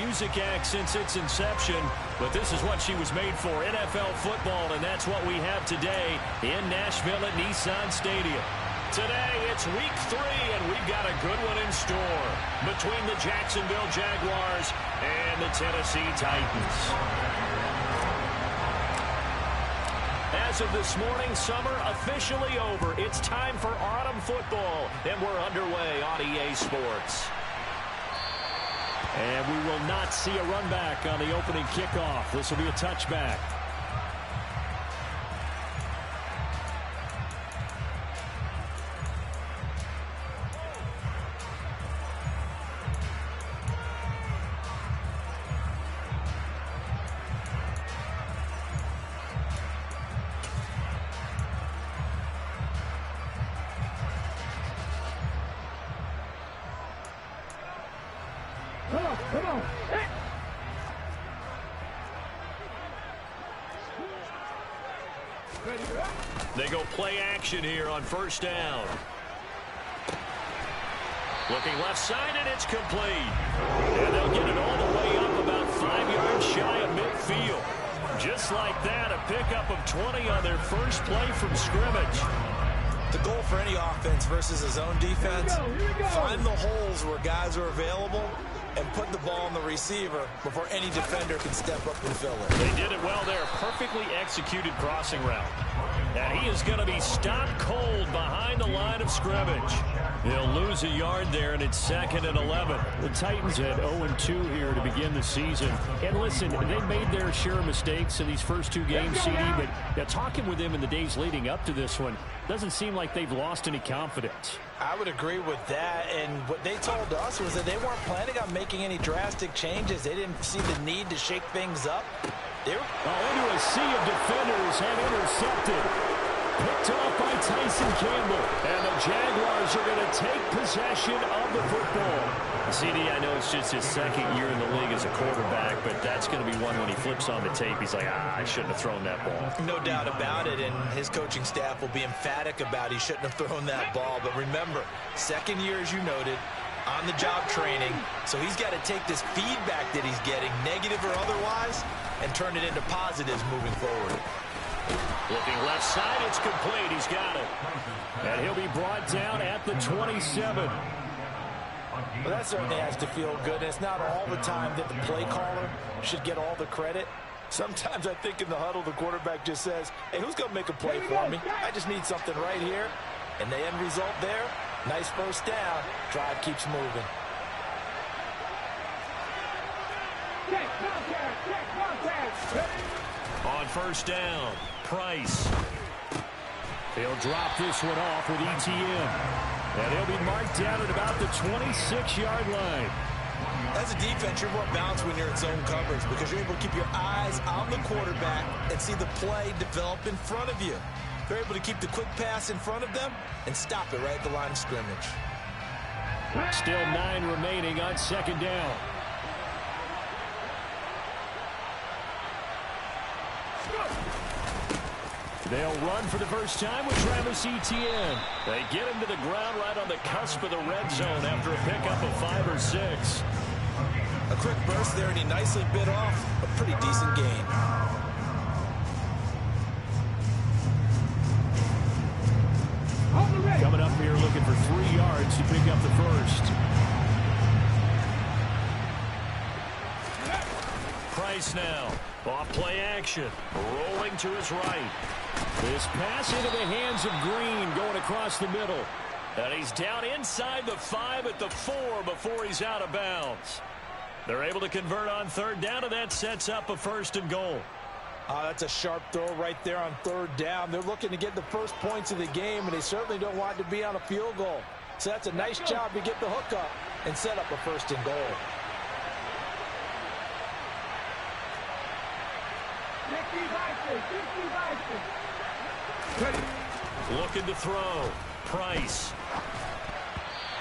music act since its inception, but this is what she was made for, NFL football, and that's what we have today in Nashville at Nissan Stadium. Today, it's week 3, and we've got a good one in store between the Jacksonville Jaguars and the Tennessee Titans. As of this morning, summer officially over. It's time for autumn football, and we're underway on EA Sports. And we will not see a run back on the opening kickoff. This will be a touchback. Come on. They go play action here on first down. Looking left side, and it's complete. And they'll get it all the way up about 5 yards shy of midfield. Just like that, a pickup of 20 on their first play from scrimmage. The goal for any offense versus a zone defense, find the holes where guys are available and put the ball on the receiver before any defender can step up and fill it. They did it well there. Perfectly executed crossing route. And he is going to be stopped cold behind the line of scrimmage. He'll lose a yard there, and it's 2nd and 11. The Titans had 0-2 here to begin the season. And listen, they made their share of mistakes in these first 2 games, CD, but talking with them in the days leading up to this one, doesn't seem like they've lost any confidence. I would agree with that, and what they told us was that they weren't planning on making any drastic changes. They didn't see the need to shake things up. Into a sea of defenders and intercepted. Picked off by Tyson Campbell. And the Jaguars are going to take possession of the football. CD, I know it's just his 2nd year in the league as a quarterback, but that's going to be one when he flips on the tape. He's like, I shouldn't have thrown that ball. No doubt about it, and his coaching staff will be emphatic about he shouldn't have thrown that ball. But remember, 2nd year, as you noted, on-the-job training. So he's got to take this feedback that he's getting, negative or otherwise, and turn it into positives moving forward. Looking left side, it's complete. He's got it. And he'll be brought down at the 27. Well, that certainly has to feel good. And it's not all the time that the play caller should get all the credit. Sometimes I think in the huddle, the quarterback just says, hey, who's going to make a play for me? I just need something right here. And the end result there, nice first down. Drive keeps moving. On first down, Price. He'll drop this one off with ETN. And he'll be marked down at about the 26-yard line. As a defense, you're more balanced when you're in zone coverage because you're able to keep your eyes on the quarterback and see the play develop in front of you. They're able to keep the quick pass in front of them and stop it right at the line of scrimmage. Still 9 remaining on 2nd down. They'll run for the first time with Travis Etienne. They get him to the ground right on the cusp of the red zone after a pickup of 5 or 6. A quick burst there, and he nicely bit off a pretty decent gain. Coming up here looking for 3 yards to pick up the first. Price now. Off play action. Rolling to his right. This pass into the hands of Green going across the middle. And he's down inside the 5 at the 4 before he's out of bounds. They're able to convert on 3rd down, and that sets up a 1st and goal. Oh, that's a sharp throw right there on 3rd down. They're looking to get the first points of the game, and they certainly don't want to be on a field goal. So that's a nice job to get the hook up and set up a 1st and goal. Looking to throw. Price.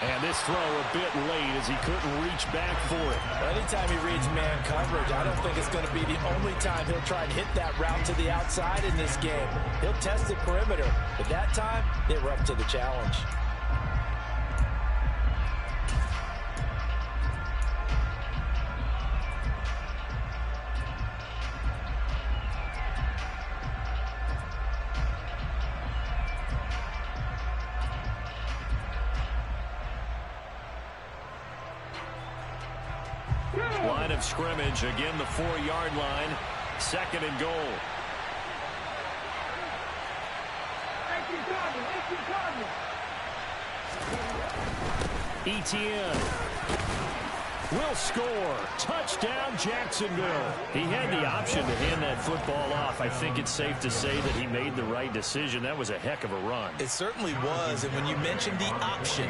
And this throw a bit late as he couldn't reach back for it. Anytime he reads man coverage, I don't think it's going to be the only time he'll try and hit that route to the outside in this game. He'll test the perimeter, but that time, they were up to the challenge. Line of scrimmage, again the 4-yard line. 2nd and goal. Etienne will score. Touchdown, Jacksonville. He had the option to hand that football off. I think it's safe to say that he made the right decision. That was a heck of a run. It certainly was, and when you mentioned the option,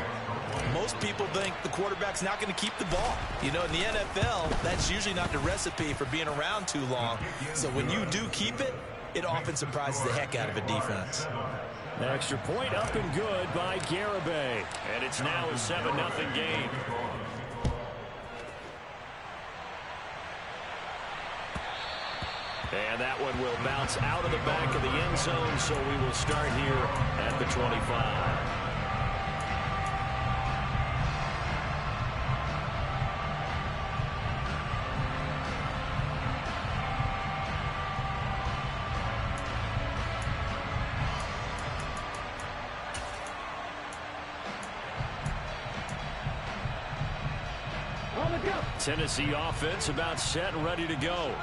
most people think the quarterback's not going to keep the ball. You know, in the NFL, that's usually not the recipe for being around too long. So when you do keep it, it often surprises the heck out of a defense. An extra point up and good by Garibay. And it's now a 7-0 game. And that one will bounce out of the back of the end zone, so we will start here at the 25. Tennessee offense about set and ready to go.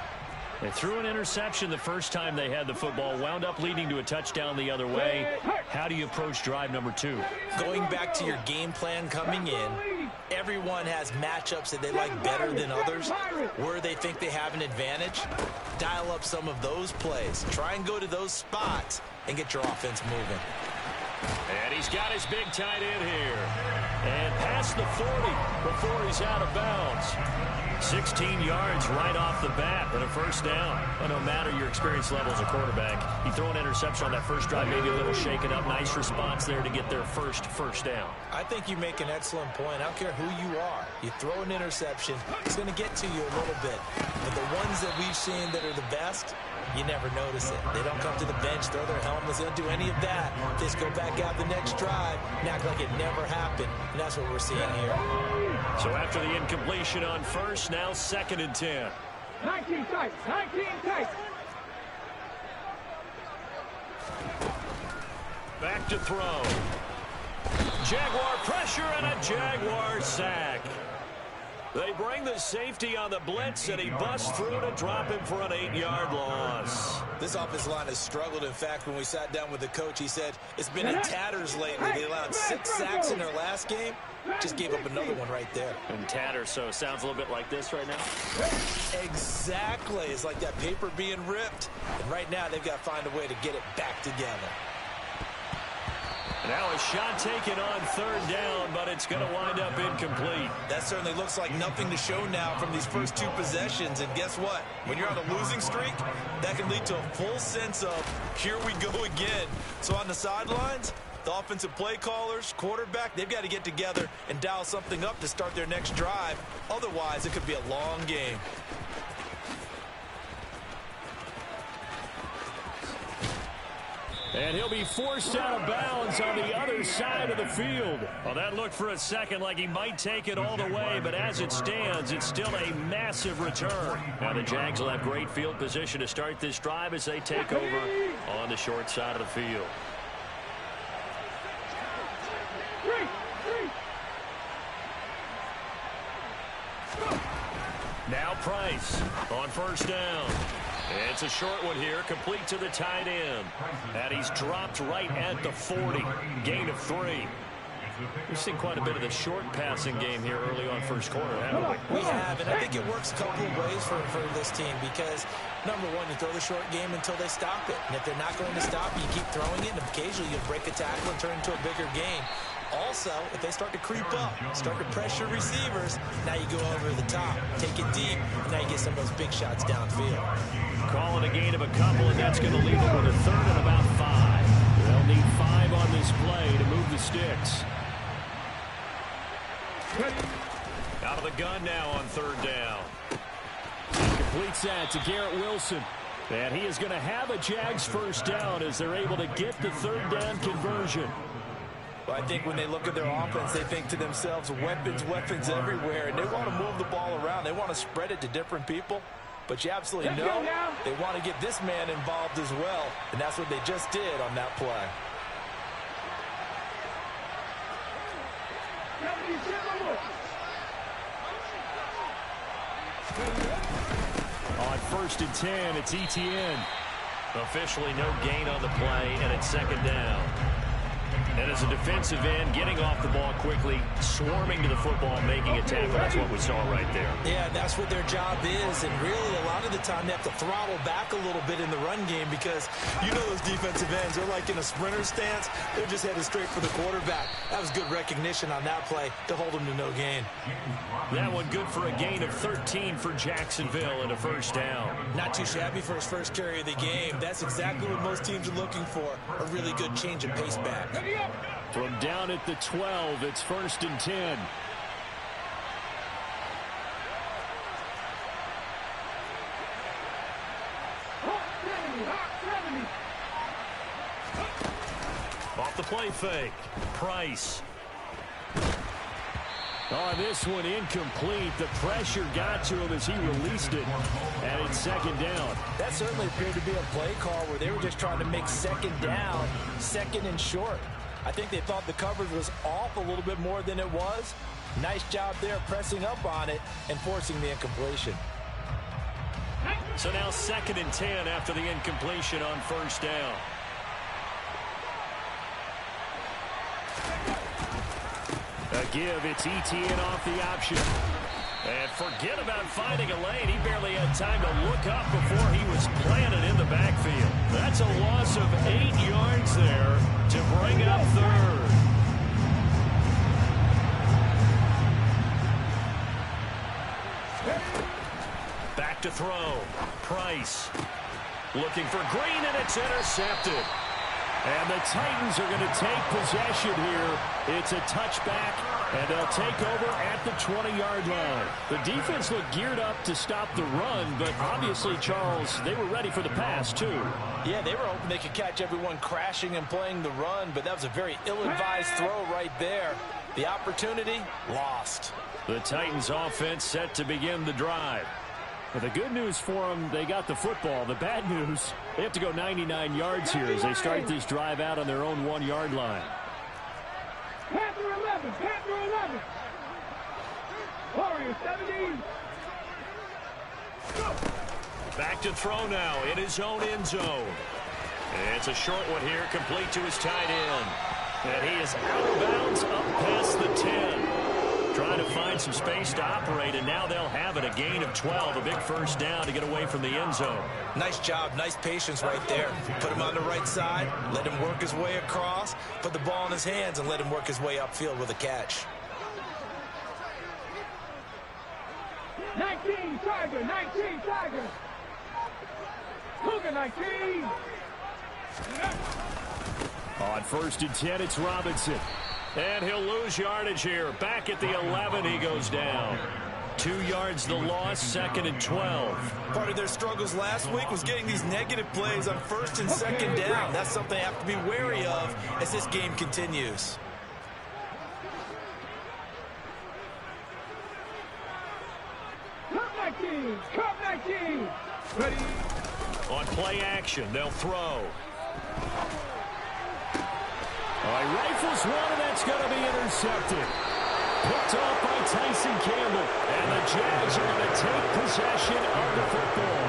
They threw an interception the first time they had the football, wound up leading to a touchdown the other way. How do you approach drive number 2? Going back to your game plan coming in, everyone has matchups that they like better than others, where they think they have an advantage. Dial up some of those plays. Try and go to those spots and get your offense moving. And he's got his big tight end here. And past the 40 before he's out of bounds. 16 yards right off the bat, but a first down. Well, no matter your experience level as a quarterback, you throw an interception on that first drive, maybe a little shaken up. Nice response there to get their first down. I think you make an excellent point. I don't care who you are. You throw an interception, it's going to get to you a little bit. But the ones that we've seen that are the best, you never notice it. They don't come to the bench, throw their helmets, they don't do any of that. Just go back out the next drive and act like it never happened. And that's what we're seeing here. So after the incompletion on first, now 2nd and 10. 19 tight, 19 tight. Back to throw. Jaguar pressure and a Jaguar sack. They bring the safety on the blitz, and he busts through to drop him for an 8-yard loss. This offensive line has struggled. In fact, when we sat down with the coach, he said it's been in tatters lately. They allowed 6 sacks in their last game. Just gave up another one right there. In tatters, so it sounds a little bit like this right now. Exactly. It's like that paper being ripped. And right now, they've got to find a way to get it back together. Now a shot taken on 3rd down, but it's going to wind up incomplete. That certainly looks like nothing to show now from these first 2 possessions. And guess what? When you're on a losing streak, that can lead to a full sense of, here we go again. So on the sidelines, the offensive play callers, quarterback, they've got to get together and dial something up to start their next drive. Otherwise, it could be a long game. And he'll be forced out of bounds on the other side of the field. Well, that looked for a second like he might take it all the way, but as it stands, it's still a massive return. Now the Jags will have great field position to start this drive as they take over on the short side of the field. Now Price on first down. It's a short one here, complete to the tight end. And he's dropped right at the 40. Gain of 3. We've seen quite a bit of the short passing game here early on first quarter, haven't we? We have, and I think it works a couple of ways for this team because, number one, you throw the short game until they stop it. And if they're not going to stop you, keep throwing it, and occasionally you'll break a tackle and turn it into a bigger game. Also, if they start to creep up, start to pressure receivers, now you go over the top, take it deep, and now you get some of those big shots downfield. Calling a gain of a couple, and that's going to leave them with a 3rd and about 5. They'll need 5 on this play to move the sticks. Out of the gun now on 3rd down. He completes that to Garrett Wilson. And he is going to have a Jags first down as they're able to get the 3rd down conversion. Well, I think when they look at their offense, they think to themselves, weapons everywhere, and they want to move the ball around. They want to spread it to different people. But you absolutely know they want to get this man involved as well, and that's what they just did on that play. On 1st and 10, it's ETN. Officially no gain on the play, and it's 2nd down. And as a defensive end, getting off the ball quickly, swarming to the football, making a tackle. That's what we saw right there. Yeah, and that's what their job is. And really, a lot of the time, they have to throttle back a little bit in the run game because you know those defensive ends, they're like in a sprinter stance. They're just headed straight for the quarterback. That was good recognition on that play to hold them to no gain. That one good for a gain of 13 for Jacksonville and a 1st down. Not too shabby for his first carry of the game. That's exactly what most teams are looking for, a really good change of pace back. From down at the 12, it's 1st and 10. Off the play fake. Price. On this one, incomplete. The pressure got to him as he released it. And it's 2nd down. That certainly appeared to be a play call where they were just trying to make 2nd down, 2nd and short. I think they thought the coverage was off a little bit more than it was. Nice job there pressing up on it and forcing the incompletion. So now 2nd and 10 after the incompletion on 1st down. A give, it's ETN off the option. And forget about finding a lane. He barely had time to look up before he was planted in the backfield. That's a loss of 8 yards there to bring up 3rd. Back to throw. Price. Looking for Green, and it's intercepted. And the Titans are going to take possession here. It's a touchback, and they'll take over at the 20-yard line. The defense looked geared up to stop the run, but obviously, Charles, they were ready for the pass, too. Yeah, they were hoping they could catch everyone crashing and playing the run, but that was a very ill-advised throw right there. The opportunity, lost. The Titans offense set to begin the drive. But the good news for them, they got the football. The bad news, they have to go 99 yards here as they start this drive out on their own 1-yard line. Panther 11, Panther 11. Warrior 17. Go. Back to throw now in his own end zone. It's a short one here, complete to his tight end. And he is out of bounds up past the 10. Trying to find some space to operate, and now they'll have it. A gain of 12, a big 1st down to get away from the end zone. Nice job, nice patience right there. Put him on the right side, let him work his way across, put the ball in his hands, and let him work his way upfield with a catch. 19, Tiger, 19, Tiger. Cougar 19. On 1st and 10, it's Robinson. And he'll lose yardage here. Back at the 11, he goes down. 2 yards the loss, 2nd and 12. Part of their struggles last week was getting these negative plays on 1st and 2nd down. That's something they have to be wary of as this game continues. Cup 19, Cup 19. Ready. On play action, they'll throw. All right, rifles one, and that's going to be intercepted. Picked off by Tyson Campbell. And the Jags are going to take possession of the football.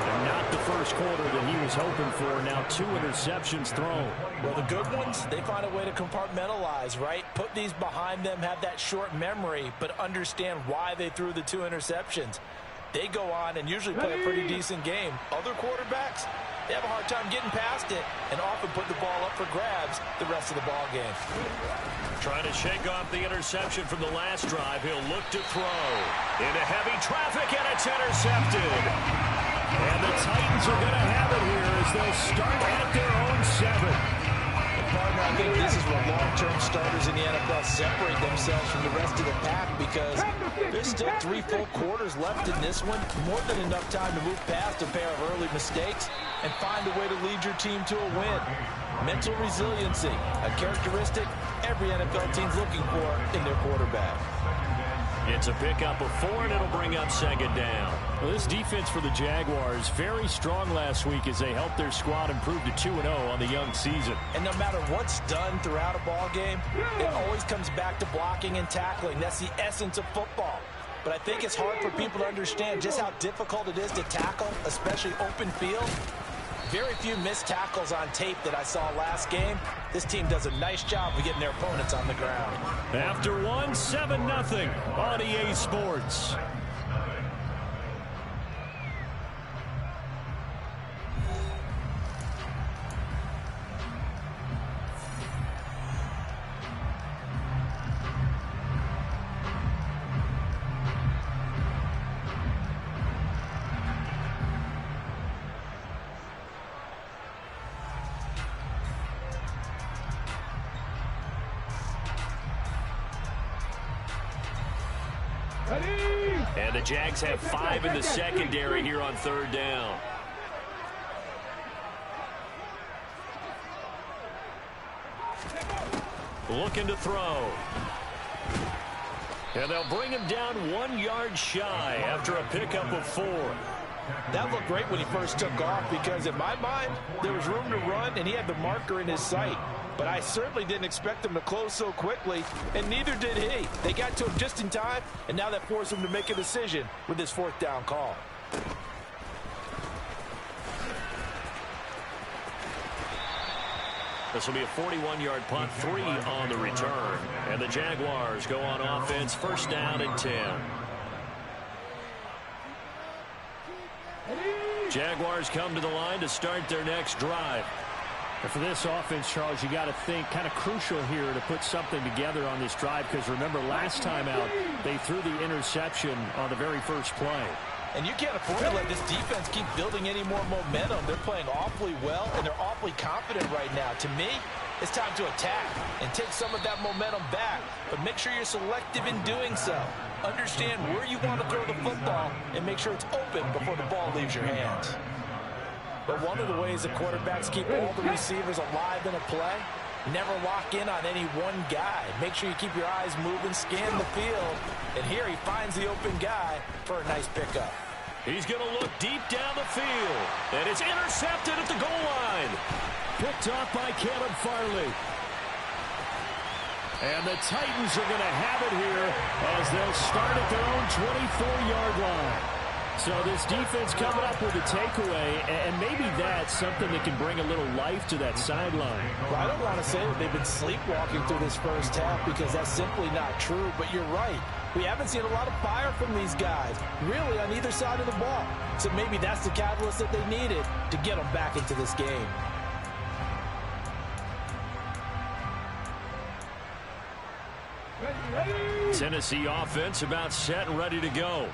And not the first quarter that he was hoping for. Now 2 interceptions thrown. Well, the good ones, they find a way to compartmentalize, right? Put these behind them, have that short memory, but understand why they threw the 2 interceptions. They go on and usually play a pretty decent game. Other quarterbacks, they have a hard time getting past it and often put the ball up for grabs the rest of the ball game. Trying to shake off the interception from the last drive. He'll look to throw. Into heavy traffic, and it's intercepted. And the Titans are going to have it here as they'll start at their own 7. Partner, I think this is where long-term starters in the NFL separate themselves from the rest of the pack because there's still 3 full quarters left in this one. More than enough time to move past a pair of early mistakes and find a way to lead your team to a win. Mental resiliency, a characteristic every NFL team's looking for in their quarterback. It's a pickup of 4, and it'll bring up 2nd down. Well, this defense for the Jaguars, very strong last week as they helped their squad improve to 2-0 on the young season. And no matter what's done throughout a ball game, it always comes back to blocking and tackling. That's the essence of football. but I think it's hard for people to understand just how difficult it is to tackle, especially open field. Very few missed tackles on tape that I saw last game. This team does a nice job of getting their opponents on the ground. After one, 7-0 on EA Sports. And the Jags have 5 in the secondary here on 3rd down. Looking to throw. And they'll bring him down 1 yard shy after a pickup of 4. That looked great when he first took off because in my mind, there was room to run and he had the marker in his sight. But I certainly didn't expect him to close so quickly, and neither did he. They got to him just in time, and now that forced him to make a decision with his 4th down call. This will be a 41-yard punt, 3 on the return. And the Jaguars go on offense, 1st down and 10. Jaguars come to the line to start their next drive. And for this offense, Charles, you got to think kind of crucial here to put something together on this drive because remember last time out they threw the interception on the very first play. And you can't afford to let this defense keep building any more momentum. They're playing awfully well, and they're awfully confident right now. To me, it's time to attack and take some of that momentum back, but make sure you're selective in doing so. Understand where you want to throw the football and make sure it's open before the ball leaves your hands. But one of the ways the quarterbacks keep all the receivers alive in a play, never lock in on any one guy. Make sure you keep your eyes moving, scan the field. And here he finds the open guy for a nice pickup. He's going to look deep down the field. And it's intercepted at the goal line. Picked off by Caleb Farley. And the Titans are going to have it here as they'll start at their own 24-yard line. So this defense coming up with a takeaway, and maybe that's something that can bring a little life to that sideline. Well, I don't want to say that they've been sleepwalking through this first half because that's simply not true, but you're right. We haven't seen a lot of fire from these guys, really on either side of the ball. So maybe that's the catalyst that they needed to get them back into this game. Tennessee offense about set and ready to go.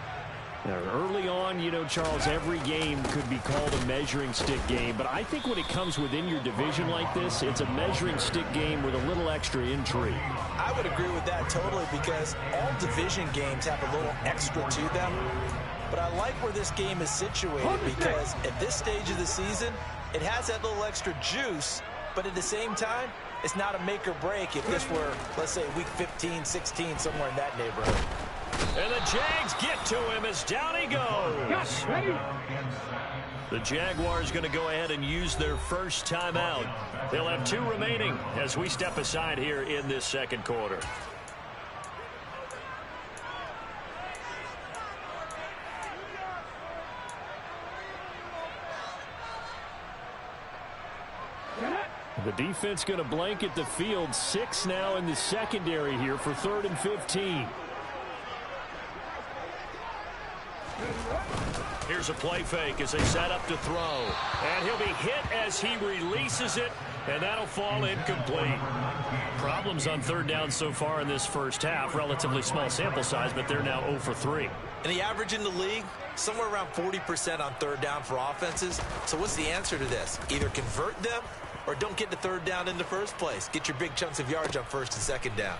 Now, early on, you know, Charles, every game could be called a measuring stick game. But I think when it comes within your division like this, it's a measuring stick game with a little extra intrigue. I would agree with that totally because all division games have a little extra to them. But I like where this game is situated because at this stage of the season, it has that little extra juice. But at the same time, it's not a make or break if this were, let's say, week 15, 16, somewhere in that neighborhood. And the Jags get to him as down he goes. The Jaguars going to go ahead and use their first timeout. They'll have 2 remaining as we step aside here in this second quarter. The defense going to blanket the field. 6 now in the secondary here for 3rd and 15. Here's a play fake as they set up to throw. And he'll be hit as he releases it, and that'll fall incomplete. Problems on 3rd down so far in this first half. Relatively small sample size, but they're now 0 for 3. And the average in the league, somewhere around 40% on 3rd down for offenses. So what's the answer to this? Either convert them or don't get to 3rd down in the first place. Get your big chunks of yards on 1st and 2nd down.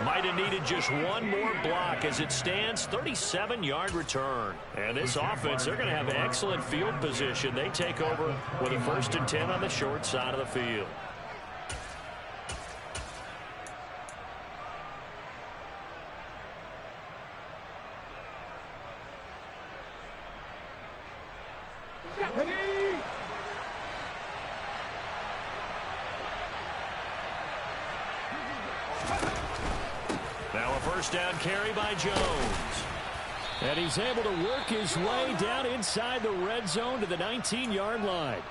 Might have needed just one more block as it stands. 37-yard return. And this offense, they're going to have excellent field position. They take over with a 1st and 10 on the short side of the field. first down carry by Jones. And he's able to work his way down inside the red zone to the 19-yard line.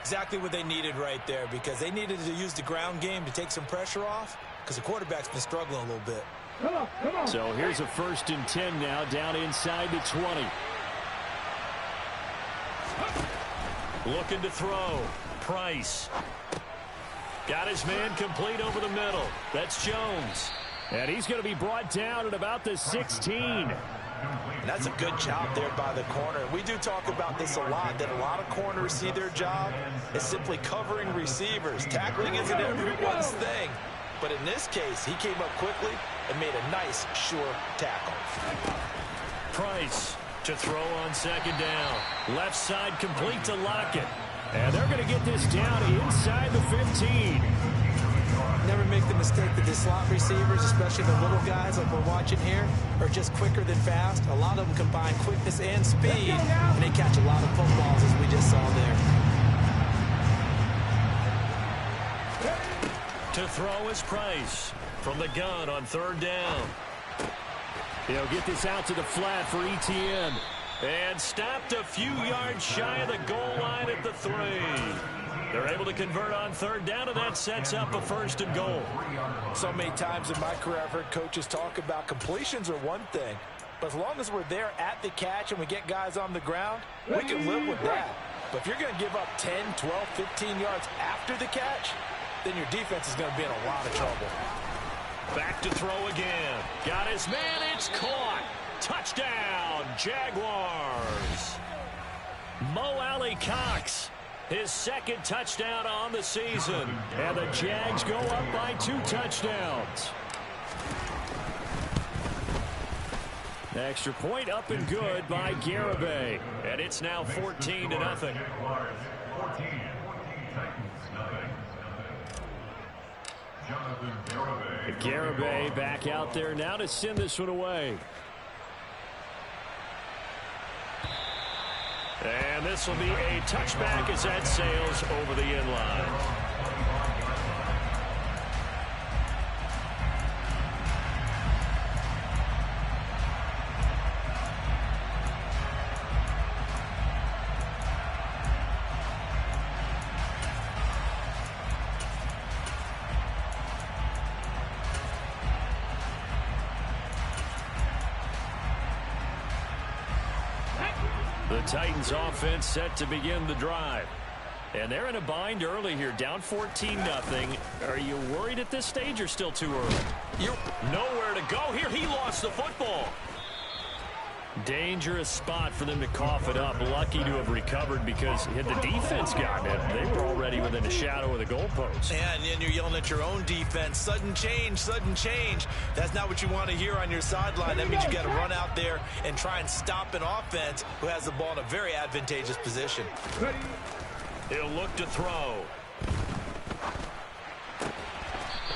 Exactly what they needed right there, because they needed to use the ground game to take some pressure off, because the quarterback's been struggling a little bit. Come on. So here's a 1st and 10 now down inside the 20. Looking to throw. Price. Got his man complete over the middle. That's Jones. And he's going to be brought down at about the 16. And that's a good job there by the corner. We do talk about this a lot, that a lot of corners see their job as simply covering receivers. Tackling isn't everyone's thing. But in this case, he came up quickly and made a nice, sure tackle. Price to throw on 2nd down. Left side complete to Lockett. And they're going to get this down inside the 15. Never make the mistake that the slot receivers, especially the little guys like we're watching here, are just quicker than fast. A lot of them combine quickness and speed, and they catch a lot of footballs, as we just saw there. To throw is Price from the gun on 3rd down. He'll get this out to the flat for ETN. And stopped a few yards shy of the goal line at the 3. They're able to convert on 3rd down, and that sets up a 1st and goal. So many times in my career I've heard coaches talk about completions are one thing, but as long as we're there at the catch and we get guys on the ground, we can live with that. But if you're going to give up 10, 12, 15 yards after the catch, then your defense is going to be in a lot of trouble. Back to throw again. Got his man. It's caught. Touchdown, Jaguars. Mo Alley Cox, his 2nd touchdown on the season. And the Jags go up by 2 touchdowns. Extra point up and good by Garibay. And it's now 14-0. Garibay back out there now to send this one away. And this will be a touchback as that sails over the end line. The Titans offense set to begin the drive. And they're in a bind early here, down 14-0. Are you worried at this stage or still too early? Nowhere to go here. He lost the football. Dangerous spot for them to cough it up. Lucky to have recovered, because had the defense gotten it, they were already within a shadow of the goalpost. Yeah, and then you're yelling at your own defense. Sudden change, sudden change. That's not what you want to hear on your sideline. That means you got to run out there and try and stop an offense who has the ball in a very advantageous position. He'll look to throw.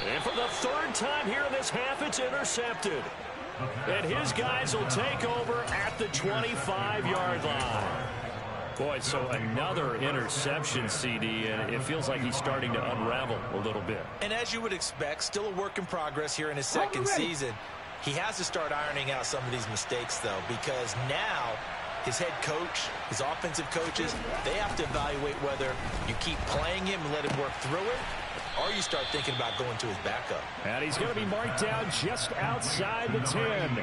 And for the 3rd time here in this half, it's intercepted. And his guys will take over at the 25-yard line. Boy, so another interception, CD, and it feels like he's starting to unravel a little bit. And as you would expect, still a work in progress here in his 2nd season. He has to start ironing out some of these mistakes, though, because now his head coach, his offensive coaches, they have to evaluate whether you keep playing him and let him work through it, or you start thinking about going to his backup. And he's going to be marked down just outside the 10.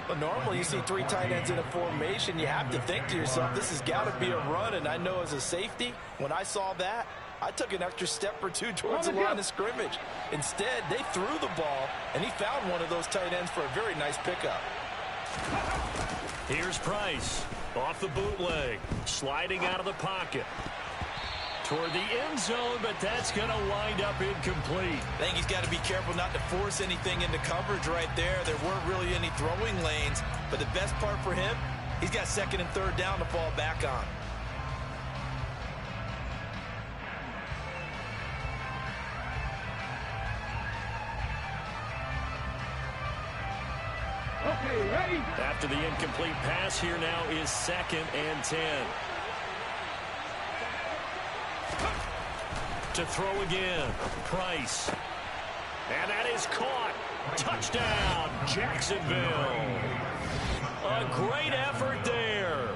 But normally you see 3 tight ends in a formation. You have to think to yourself, this has got to be a run. And I know as a safety, when I saw that, I took an extra step or 2 towards the line of scrimmage. Instead, they threw the ball, and he found one of those tight ends for a very nice pickup. Here's Price off the bootleg, sliding out of the pocket toward the end zone, but that's going to wind up incomplete. I think he's got to be careful not to force anything into coverage right there. There weren't really any throwing lanes, but the best part for him, he's got 2nd and 3rd down to fall back on. Okay, ready? After the incomplete pass, here now is 2nd and 10. To throw again, Price. And that is caught. Touchdown, Jacksonville. A great effort there.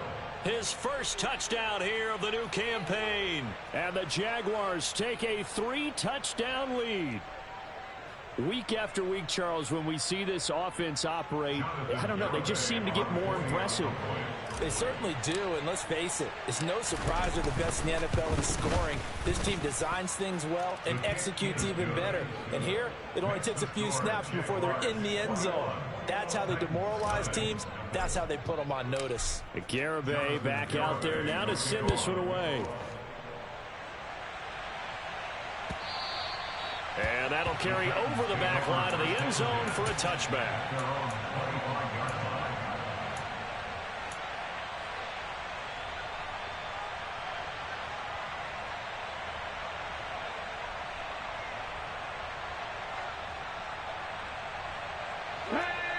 His first touchdown here of the new campaign. And the Jaguars take a 3-touchdown lead. Week after week, Charles, when we see this offense operate, I don't know, they just seem to get more impressive. They certainly do, and let's face it, it's no surprise they're the best in the NFL in scoring. This team designs things well and executes even better. And here, it only takes a few snaps before they're in the end zone. That's how they demoralize teams. That's how they put them on notice. Garibay back out there now to send this one away. And that'll carry over the back line of the end zone for a touchback.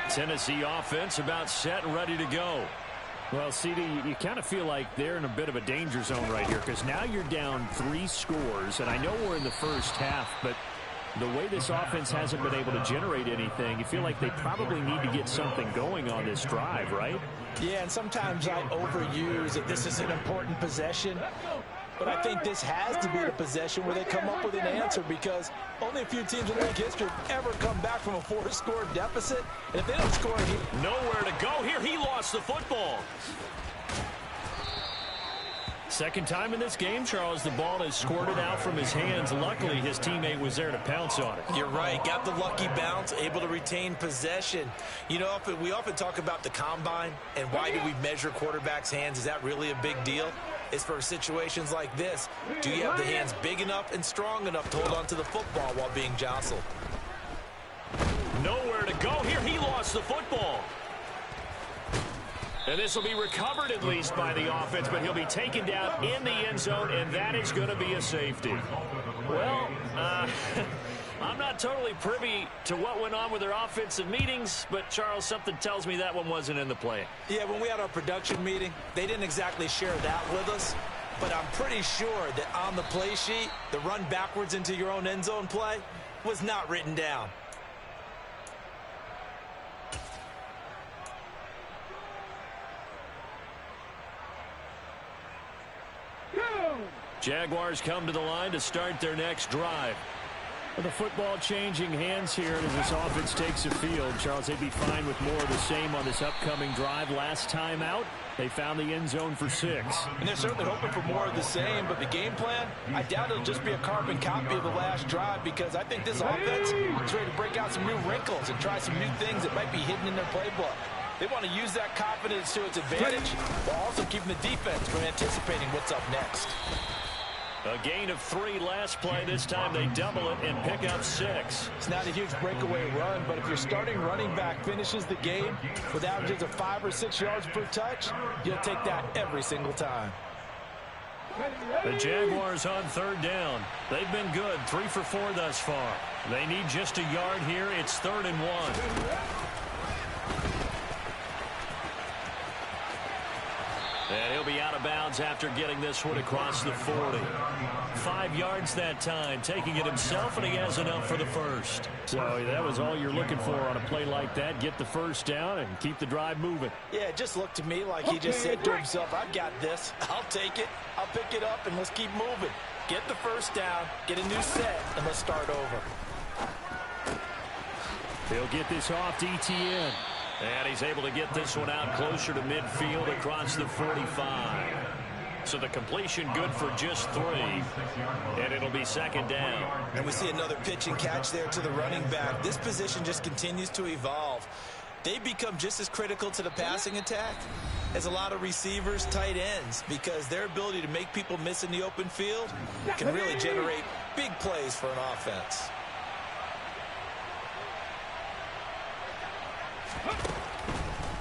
Tennessee offense about set and ready to go. Well, CD, you kind of feel like they're in a bit of a danger zone right here because now you're down 3 scores, and I know we're in the first half, but the way this offense hasn't been able to generate anything, you feel like they probably need to get something going on this drive, right? Yeah, and sometimes I overuse that this is an important possession. But I think this has to be the possession where they come up with an answer because only a few teams in league history have ever come back from a 4-score deficit. And if they don't score, nowhere to go here. He lost the football. Second time in this game, Charles, the ball has squirted out from his hands. Luckily, his teammate was there to pounce on it. You're right. Got the lucky bounce, able to retain possession. You know, we often talk about the combine and why do we measure quarterbacks' hands? Is that really a big deal? It's for situations like this. Do you have the hands big enough and strong enough to hold on to the football while being jostled? Nowhere to go here. He lost the football. And this will be recovered at least by the offense, but he'll be taken down in the end zone, and that is going to be a safety. Well, I'm not totally privy to what went on with their offensive meetings, but, Charles, something tells me that one wasn't in the play. Yeah, when we had our production meeting, they didn't exactly share that with us, but I'm pretty sure that on the play sheet, the run backwards into your own end zone play was not written down. Jaguars come to the line to start their next drive. The football changing hands here as this offense takes the field. Charles, they'd be fine with more of the same on this upcoming drive. Last time out, they found the end zone for 6. And they're certainly hoping for more of the same, but the game plan, I doubt it'll just be a carbon copy of the last drive because I think this offense is ready to break out some new wrinkles and try some new things that might be hidden in their playbook. They want to use that confidence to its advantage while also keeping the defense from anticipating what's up next. A gain of 3 last play. This time they double it and pick up 6. It's not a huge breakaway run, but if your starting running back finishes the game with averages of 5 or 6 yards per touch, you'll take that every single time. The Jaguars on 3rd down. They've been good, 3 for 4 thus far. They need just a yard here. It's 3rd and 1. And he'll be out of bounds after getting this one across the 40. 5 yards that time, taking it himself, and he has enough for the first. So that was all you're looking for on a play like that. Get the first down and keep the drive moving. Yeah, it just looked to me like he just said to himself, I've got this. I'll take it. I'll pick it up, and let's keep moving. Get the first down, get a new set, and let's start over. He'll get this off to ETN. And he's able to get this one out closer to midfield across the 45. So the completion good for just 3. And it'll be 2nd down. And we see another pitch and catch there to the running back. This position just continues to evolve. They become just as critical to the passing attack as a lot of receivers, tight ends, because their ability to make people miss in the open field can really generate big plays for an offense.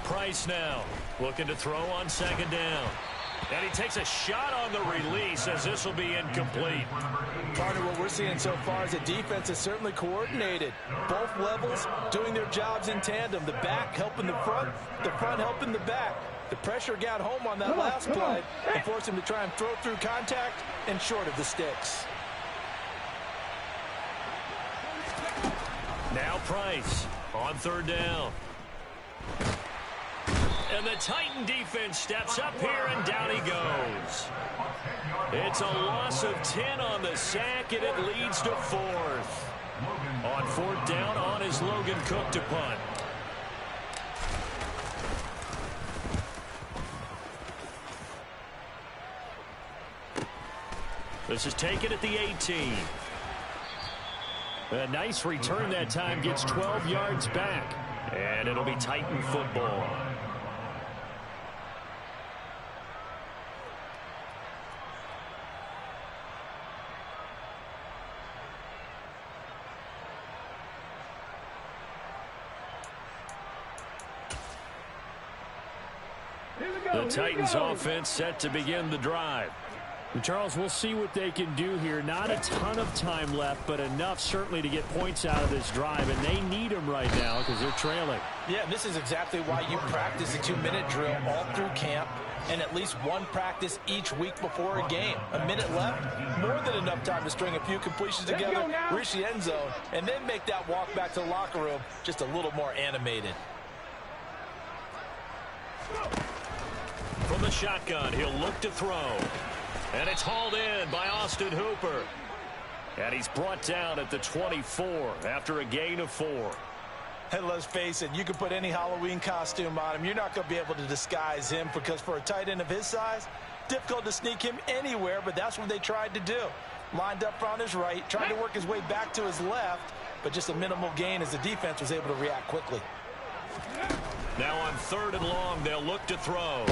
Price now looking to throw on 2nd down. And he takes a shot on the release as this will be incomplete. Part of what we're seeing so far is the defense is certainly coordinated. Both levels doing their jobs in tandem. The back helping the front helping the back. The pressure got home on that last play and forced him to try and throw through contact and short of the sticks. Now Price On third down. And the Titan defense steps up here, and down he goes. It's a loss of 10 on the sack, and it leads to fourth. On fourth down, on is Logan Cook to punt. This is taken at the 18. A nice return that time, gets 12 yards back. And it'll be Titan football. The Titans offense set to begin the drive. Charles, we'll see what they can do here. Not a ton of time left, but enough certainly to get points out of this drive, and they need them right now because they're trailing. Yeah, this is exactly why you practice a 2-minute drill all through camp and at least one practice each week before a game. A minute left, more than enough time to string a few completions together, reach the end zone, and then make that walk back to the locker room just a little more animated. From the shotgun, he'll look to throw. And it's hauled in by Austin Hooper. And he's brought down at the 24 after a gain of 4. And let's face it, you can put any Halloween costume on him. You're not going to be able to disguise him because for a tight end of his size, difficult to sneak him anywhere, but that's what they tried to do. Lined up on his right, trying to work his way back to his left, but just a minimal gain as the defense was able to react quickly. Now on third and long, they'll look to throw.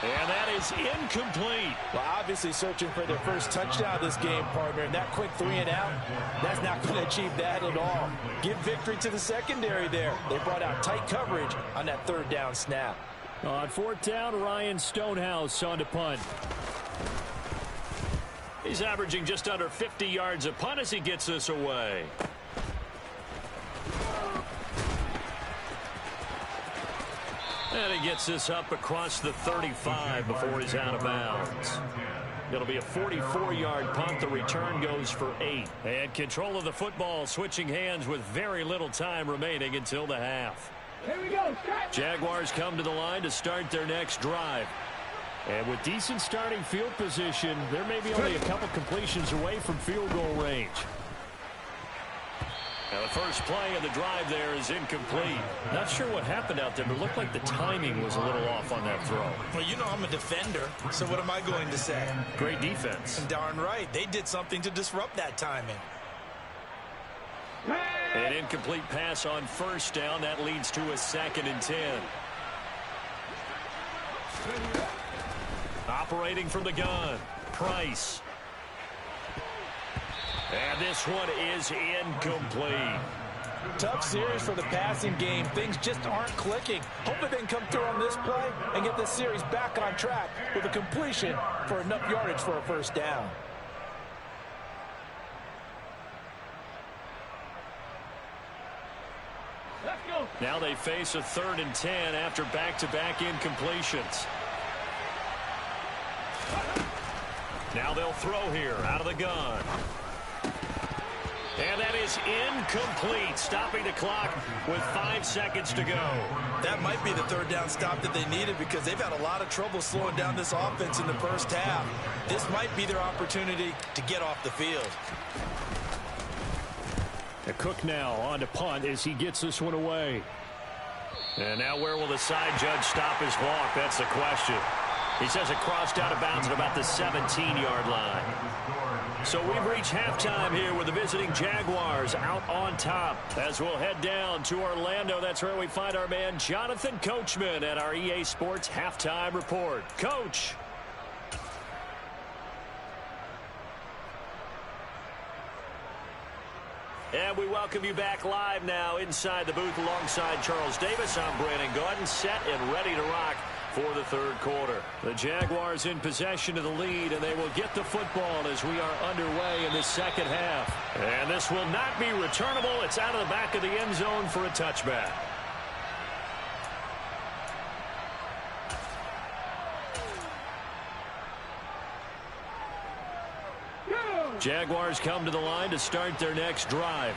And that is incomplete. Well, obviously searching for their first touchdown this game, partner. And that quick 3 and out, that's not going to achieve that at all. Give victory to the secondary there. They brought out tight coverage on that third down snap. On fourth down, Ryan Stonehouse on to punt. He's averaging just under 50 yards a punt as he gets this away. And he gets this up across the 35 before he's out of bounds. It'll be a 44-yard punt. The return goes for 8. And control of the football switching hands with very little time remaining until the half. Here we go. Jaguars come to the line to start their next drive. And with decent starting field position, there may be only a couple completions away from field goal range. Now the first play of the drive there is incomplete. Not sure what happened out there, but it looked like the timing was a little off on that throw. Well, you know I'm a defender, so what am I going to say? Great defense. Darn right. They did something to disrupt that timing. An incomplete pass on first down. That leads to a 2nd and 10. Operating from the gun, Price. And this one is incomplete. Tough series for the passing game. Things just aren't clicking. Hopefully they can come through on this play and get this series back on track with a completion for enough yardage for a first down. Let's go. Now they face a 3rd and 10 after back-to-back incompletions. Now they'll throw here out of the gun. And that is incomplete, stopping the clock with 5 seconds to go. That might be the third down stop that they needed because they've had a lot of trouble slowing down this offense in the first half. This might be their opportunity to get off the field. Cook now on to punt as he gets this one away. And now where will the side judge stop his walk? That's the question. He says it crossed out of bounds at about the 17-yard line. So we've reached halftime here with the visiting Jaguars out on top. As we'll head down to Orlando, that's where we find our man Jonathan Coachman at our EA Sports Halftime Report. Coach. And we welcome you back live now inside the booth alongside Charles Davis. I'm Brandon Gaudin, set and ready to rock for the third quarter. The Jaguars in possession of the lead, and they will get the football as we are underway in the second half. And this will not be returnable. It's out of the back of the end zone for a touchback. Jaguars come to the line to start their next drive.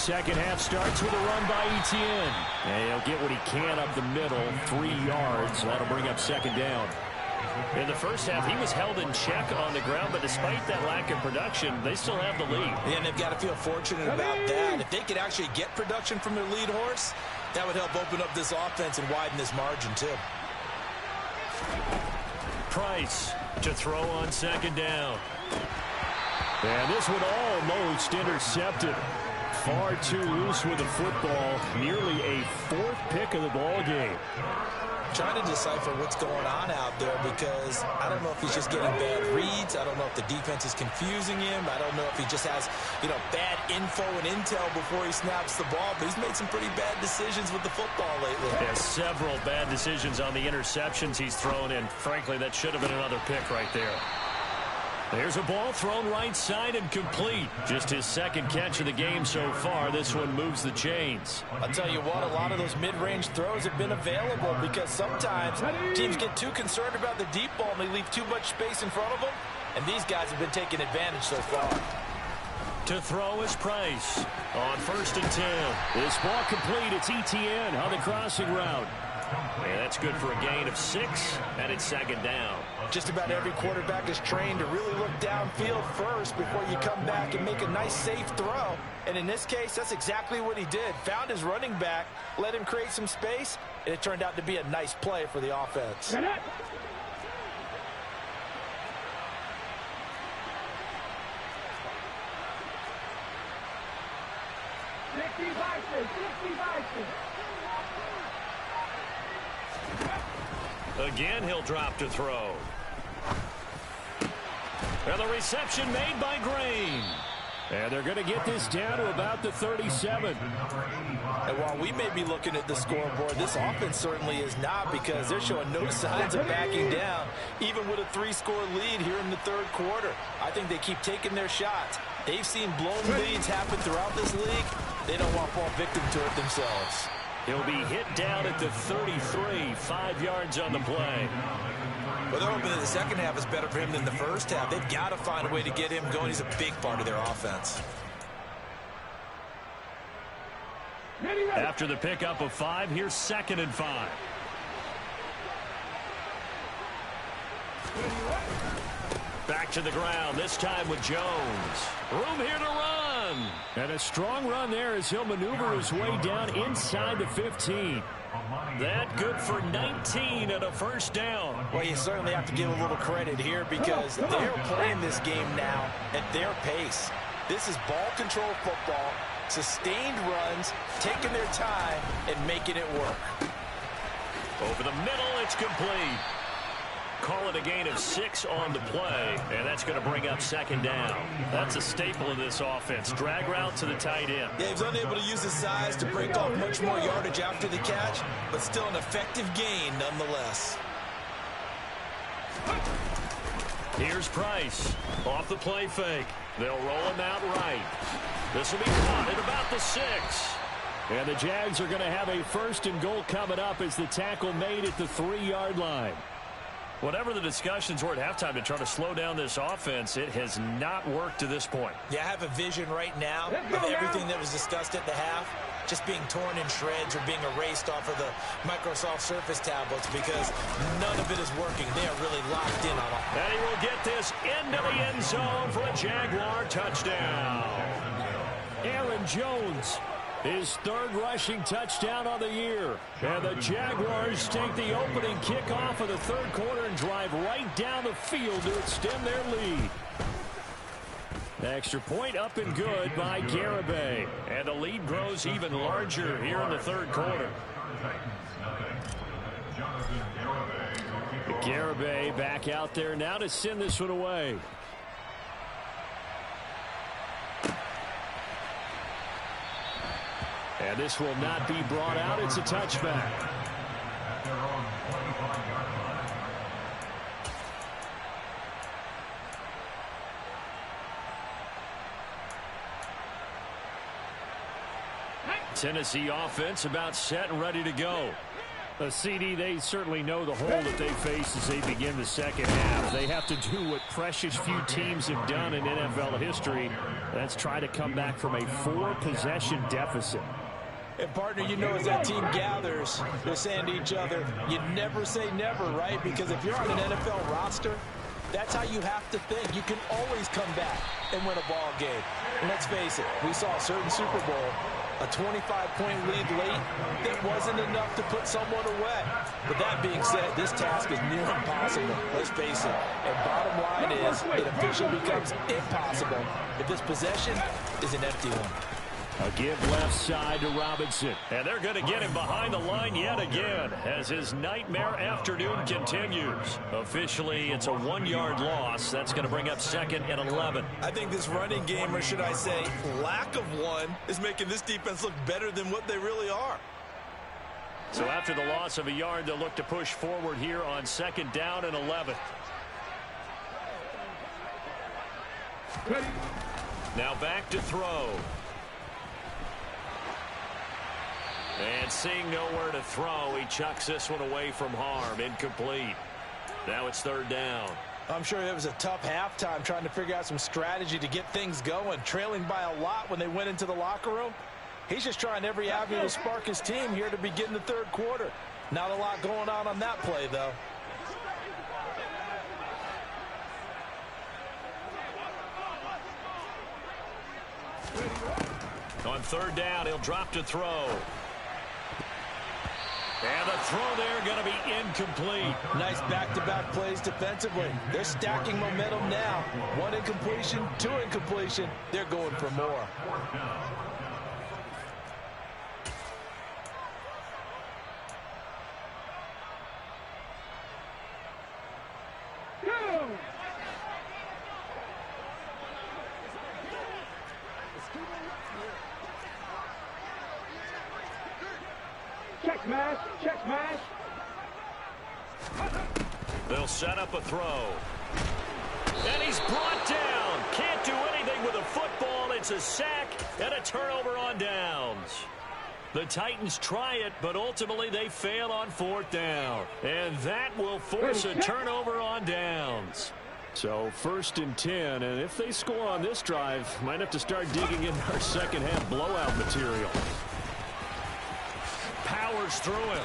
second half starts with a run by Etienne. And he'll get what he can up the middle, 3 yards. That'll bring up second down. In the first half, he was held in check on the ground, but despite that lack of production, they still have the lead. And they've got to feel fortunate about that. If they could actually get production from their lead horse, that would help open up this offense and widen this margin, too. Price to throw on second down. And this one almost intercepted. Far too loose with the football. Nearly a 4th pick of the ball game. Trying to decipher what's going on out there because I don't know if he's just getting bad reads. I don't know if the defense is confusing him. I don't know if he just has, bad info and intel before he snaps the ball. But he's made some pretty bad decisions with the football lately. Yeah, several bad decisions on the interceptions he's thrown in. Frankly, that should have been another pick right there. There's a ball thrown right side and complete. Just his second catch of the game so far. This one moves the chains. I'll tell you what, a lot of those mid-range throws have been available because sometimes teams get too concerned about the deep ball and they leave too much space in front of them. And these guys have been taking advantage so far. To throw is Price on 1st and 10. This ball complete. It's Etienne on the crossing route. And that's good for a gain of 6, and it's second down. Just about every quarterback is trained to really look downfield first before you come back and make a nice, safe throw. And in this case, that's exactly what he did. Found his running back, let him create some space, and it turned out to be a nice play for the offense. Again, he'll drop to throw. And the reception made by Green. And they're going to get this down to about the 37. And while we may be looking at the scoreboard, this offense certainly is not because they're showing no signs of backing down, even with a 3-score lead here in the 3rd quarter. I think they keep taking their shots. They've seen blown leads happen throughout this league. They don't want to fall victim to it themselves. He'll be hit down at the 33, 5 yards on the play. Well, they're hoping that the second half is better for him than the first half. They've got to find a way to get him going. He's a big part of their offense. After the pickup of 5, here's 2nd and 5. Back to the ground, this time with Jones. Room here to run. And a strong run there as he'll maneuver his way down inside the 15. That good for 19 and a first down. Well, you certainly have to give a little credit here because they're playing this game now at their pace. This is ball control football, sustained runs, taking their time, and making it work. Over the middle, it's complete. Call it a gain of 6 on the play, and that's going to bring up second down. That's a staple of this offense. Drag route to the tight end. Yeah, he's unable to use his size to break off much more yardage after the catch, but still an effective gain nonetheless. Here's Price off the play fake. They'll roll him out right. This will be caught at about the 6. And the Jags are going to have a 1st and goal coming up as the tackle made at the 3-yard line. Whatever the discussions were at halftime to try to slow down this offense, it has not worked to this point. Yeah, I have a vision right now of everything that was discussed at the half just being torn in shreds or being erased off of the Microsoft Surface tablets because none of it is working. They are really locked in on it. And he will get this into the end zone for a Jaguar touchdown. Aaron Jones, his 3rd rushing touchdown on the year. And the Jaguars take the opening kickoff of the 3rd quarter and drive right down the field to extend their lead. The extra point up and good by Garibay. And the lead grows even larger here in the 3rd quarter. Garibay back out there now to send this one away. And this will not be brought out. It's a touchback. Tennessee offense about set and ready to go. The CD, they certainly know the hole that they face as they begin the second half. They have to do what precious few teams have done in NFL history, Let's try to come back from a 4-possession deficit. And, partner, you know, as that team gathers, they're saying to each other, you never say never, right? Because if you're on an NFL roster, that's how you have to think. You can always come back and win a ball game. And let's face it, we saw a certain Super Bowl, a 25-point lead late that wasn't enough to put someone away. But that being said, this task is near impossible. Let's face it. And bottom line is, it officially becomes impossible if this possession is an empty one. A give left side to Robinson. And they're going to get him behind the line yet again as his nightmare afternoon continues. Officially, it's a 1-yard loss. That's going to bring up 2nd and 11. I think this running game, or should I say lack of one, is making this defense look better than what they really are. So after the loss of a yard, they'll look to push forward here on 2nd down and 11. Now back to throw. And seeing nowhere to throw, he chucks this one away from harm. Incomplete. Now it's 3rd down. I'm sure it was a tough halftime trying to figure out some strategy to get things going. Trailing by a lot when they went into the locker room. He's just trying every avenue to spark his team here to begin the 3rd quarter. Not a lot going on that play, though. On 3rd down, he'll drop to throw. And the throw there going to be incomplete. Nice back-to-back plays defensively. They're stacking momentum now. 1 incompletion, 2 incompletion. They're going for more. Check smash, check smash. They'll set up a throw. And he's brought down. Can't do anything with a football. It's a sack and a turnover on downs. The Titans try it, but ultimately they fail on 4th down. And that will force a turnover on downs. So 1st and 10, and if they score on this drive, might have to start digging in our second-half blowout material. Powers through him.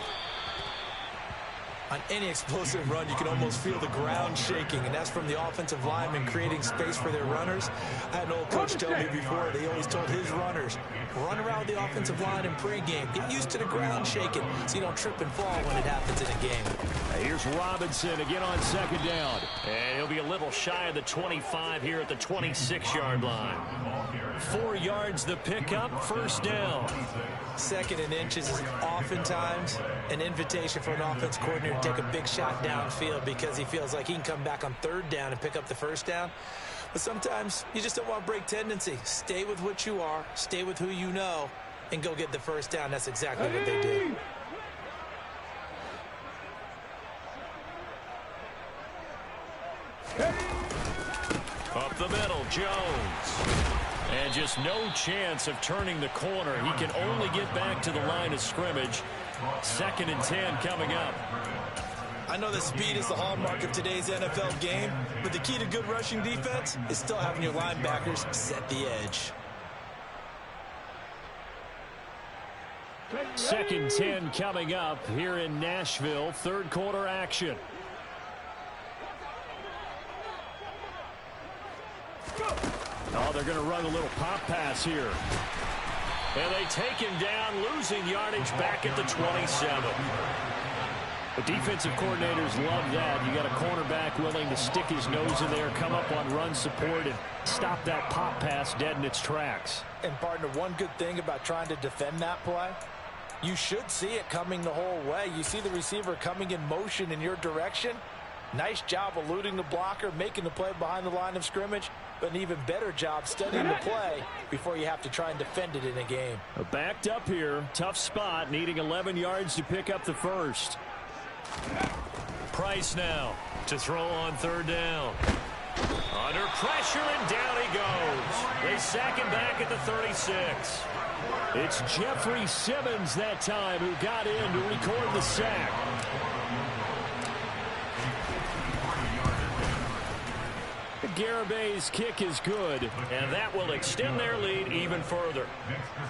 On any explosive run, you can almost feel the ground shaking, and that's from the offensive linemen creating space for their runners. I had an old coach tell me before, they always told his runners, run around the offensive line in pregame. Get used to the ground shaking so you don't trip and fall when it happens in a game. Here's Robinson again on 2nd down. And he'll be a little shy of the 25 here at the 26-yard line. 4 yards the pickup, 1st down. 2nd and inches is oftentimes an invitation for an offense coordinator to take a big shot downfield because he feels like he can come back on 3rd down and pick up the 1st down. But sometimes you just don't want to break tendency. Stay with what you are, stay with who you know, and go get the 1st down. That's exactly what they did. Up the middle, Jones. And just no chance of turning the corner. He can only get back to the line of scrimmage. 2nd and 10 coming up. I know that speed is the hallmark of today's NFL game, but the key to good rushing defense is still having your linebackers set the edge. 2nd 10 coming up here in Nashville. 3rd quarter action. Oh, they're going to run a little pop pass here. And they take him down, losing yardage back at the 27. The defensive coordinators love that. You got a cornerback willing to stick his nose in there, come up on run support, and stop that pop pass dead in its tracks. And, partner, one good thing about trying to defend that play, you should see it coming the whole way. You see the receiver coming in motion in your direction. Nice job eluding the blocker, making the play behind the line of scrimmage, but an even better job studying the play before you have to try and defend it in a game. Backed up here, tough spot, needing 11 yards to pick up the 1st. Price now to throw on 3rd down. Under pressure, and down he goes. They sack him back at the 36. It's Jeffrey Simmons that time who got in to record the sack. Garibay's kick is good, and that will extend their lead even further.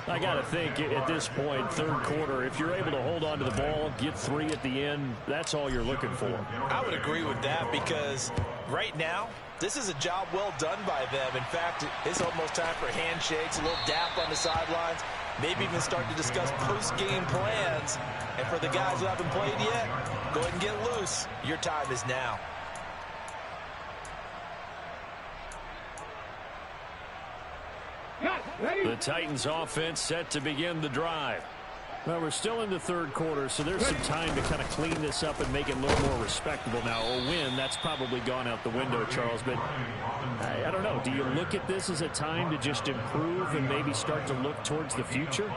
I got to think at this point, third quarter, if you're able to hold on to the ball, get 3 at the end, that's all you're looking for. I would agree with that because right now, this is a job well done by them. In fact, it's almost time for handshakes, a little dap on the sidelines, maybe even start to discuss post-game plans. And for the guys who haven't played yet, go ahead and get loose. Your time is now. The Titans offense set to begin the drive. Well, we're still in the third quarter, so there's some time to kind of clean this up and make it a little more respectable now. A win, that's probably gone out the window, Charles, but I don't know. Do you look at this as a time to just improve and maybe start to look towards the future?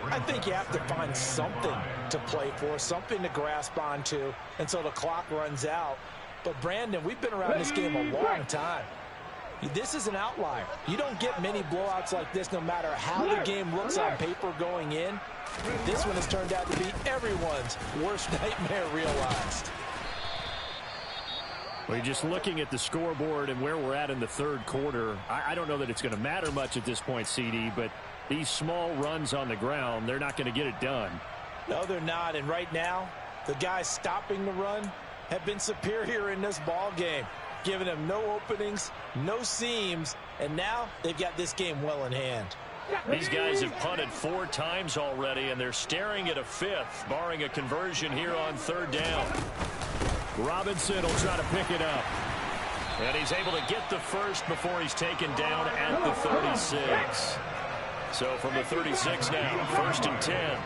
I think you have to find something to play for, something to grasp onto until the clock runs out. But, Brandon, we've been around this game a long time. This is an outlier. You don't get many blowouts like this no matter how the game looks on paper going in. This one has turned out to be everyone's worst nightmare realized. Well, you're just looking at the scoreboard and where we're at in the third quarter. I don't know that it's going to matter much at this point, CD, but these small runs on the ground, they're not going to get it done. No, they're not. And right now, the guys stopping the run have been superior in this ball game, giving them no openings, no seams, and now they've got this game well in hand. These guys have punted 4 times already, and they're staring at a 5th, barring a conversion here on third down. Robinson will try to pick it up. And he's able to get the first before he's taken down at the 36. So from the 36 now, 1st and 10.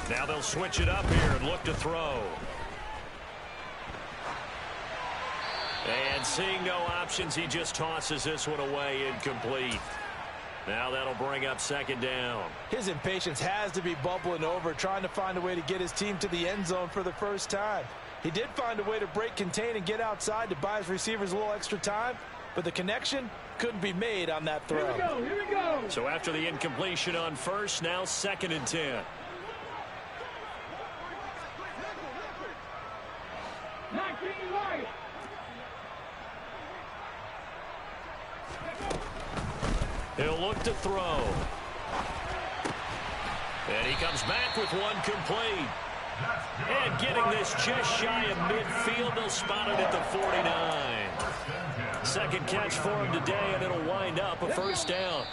Now they'll switch it up here and look to throw. And seeing no options, he just tosses this one away incomplete. Now that'll bring up 2nd down. His impatience has to be bubbling over, trying to find a way to get his team to the end zone for the first time. He did find a way to break contain and get outside to buy his receivers a little extra time, but the connection couldn't be made on that throw. Here we go. So after the incompletion on first, now 2nd and 10. 19 right. He'll look to throw. And he comes back with one complete. And getting this just shy of midfield, they'll spot it at the 49. 2nd catch for him today, and it'll wind up a 1st down.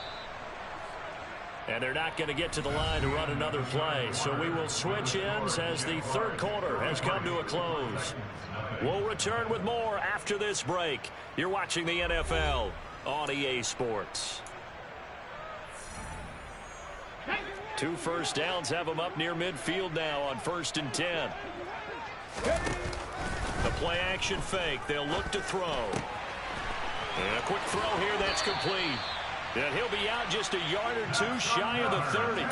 And they're not going to get to the line to run another play. So we will switch ends as the third quarter has come to a close. We'll return with more after this break. You're watching the NFL on EA Sports. 2 first downs have them up near midfield now on 1st and 10. The play action fake. They'll look to throw. And a quick throw here that's complete. And he'll be out just a yard or 2 shy of the 30.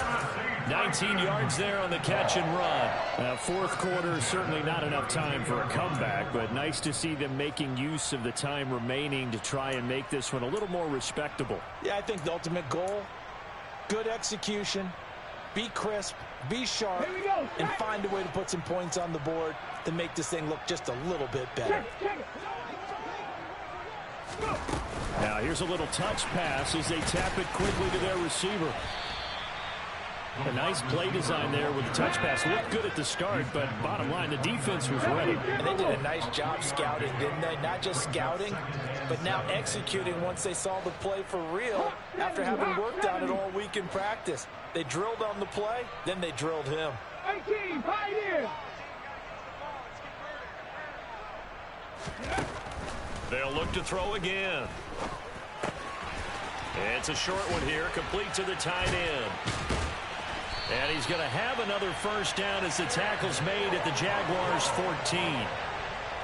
19 yards there on the catch and run. 4th quarter, certainly not enough time for a comeback, but nice to see them making use of the time remaining to try and make this one a little more respectable. Yeah, I think the ultimate goal, good execution, be crisp, be sharp, and find a way to put some points on the board to make this thing look just a little bit better. Now here's a little touch pass as they tap it quickly to their receiver. A nice play design there with the touch pass. Looked good at the start, but bottom line, the defense was ready. And they did a nice job scouting, didn't they? Not just scouting, but now executing once they saw the play for real after having worked on it all week in practice. They drilled on the play, then they drilled him. 18, Pioneer. They'll look to throw again. It's a short one here, complete to the tight end. And he's going to have another 1st down as the tackle's made at the Jaguars' 14.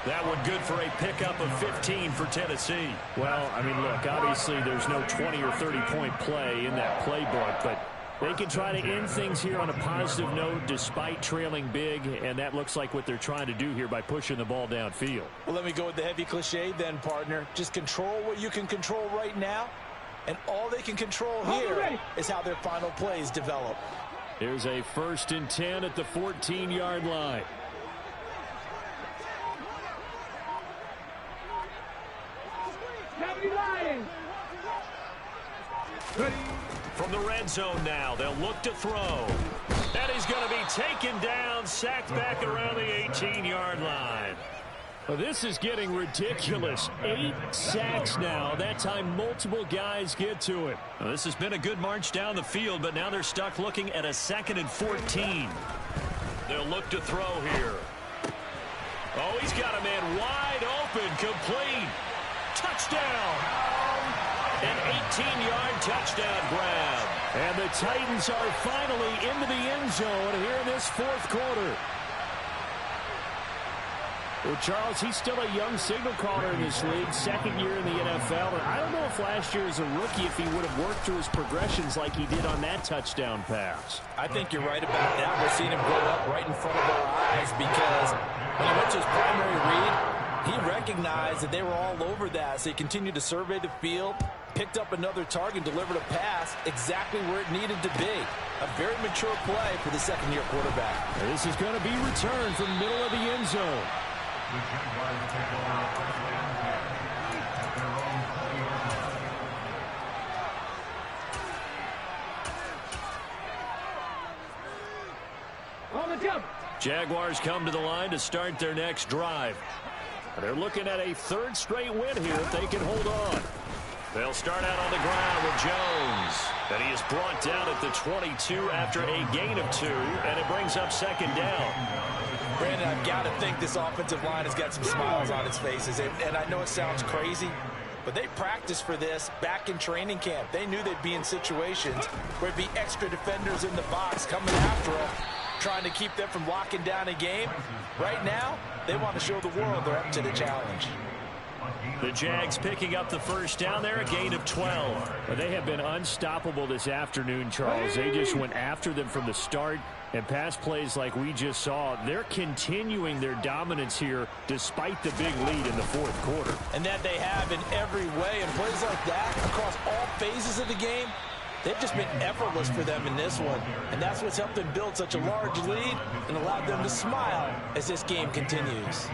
That one good for a pickup of 15 for Tennessee. Well, I mean, look, obviously there's no 20 or 30-point play in that playbook, but they can try to end things here on a positive note despite trailing big, and that looks like what they're trying to do here by pushing the ball downfield. Well, let me go with the heavy cliche then, partner. Just control what you can control right now, and all they can control here is how their final plays develop. Here's a 1st and 10 at the 14-yard line. From the red zone now, they'll look to throw. And he's going to be taken down, sacked back around the 18-yard line. Well, this is getting ridiculous. 8 sacks now. That time multiple guys get to it. Well, this has been a good march down the field, but now they're stuck looking at a 2nd and 14. They'll look to throw here. Oh, he's got a man wide open, complete. Touchdown. An 18-yard touchdown grab. And the Titans are finally into the end zone here in this 4th quarter. Well, Charles, he's still a young signal caller in this league, 2nd year in the NFL. And I don't know if last year as a rookie, if he would have worked through his progressions like he did on that touchdown pass. I think you're right about that. We're seeing him grow up right in front of our eyes because when he went to his primary read, he recognized that they were all over that. So he continued to survey the field, picked up another target, delivered a pass exactly where it needed to be. A very mature play for the 2nd-year quarterback. This is going to be returned from the middle of the end zone. On the jump. Jaguars come to the line to start their next drive. They're looking at a 3rd straight win here if they can hold on. They'll start out on the ground with Jones. And he is brought down at the 22 after a gain of 2, and it brings up 2nd down. Brandon, I've got to think this offensive line has got some smiles on its faces. And I know it sounds crazy, but they practiced for this back in training camp. They knew they'd be in situations where there'd be extra defenders in the box coming after them, trying to keep them from locking down a game. Right now, they want to show the world they're up to the challenge. The Jags picking up the 1st down there, a gain of 12. They have been unstoppable this afternoon, Charles. They just went after them from the start, and pass plays like we just saw, they're continuing their dominance here despite the big lead in the 4th quarter. And that they have in every way, and plays like that across all phases of the game, they've just been effortless for them in this one. And that's what's helped them build such a large lead and allowed them to smile as this game continues.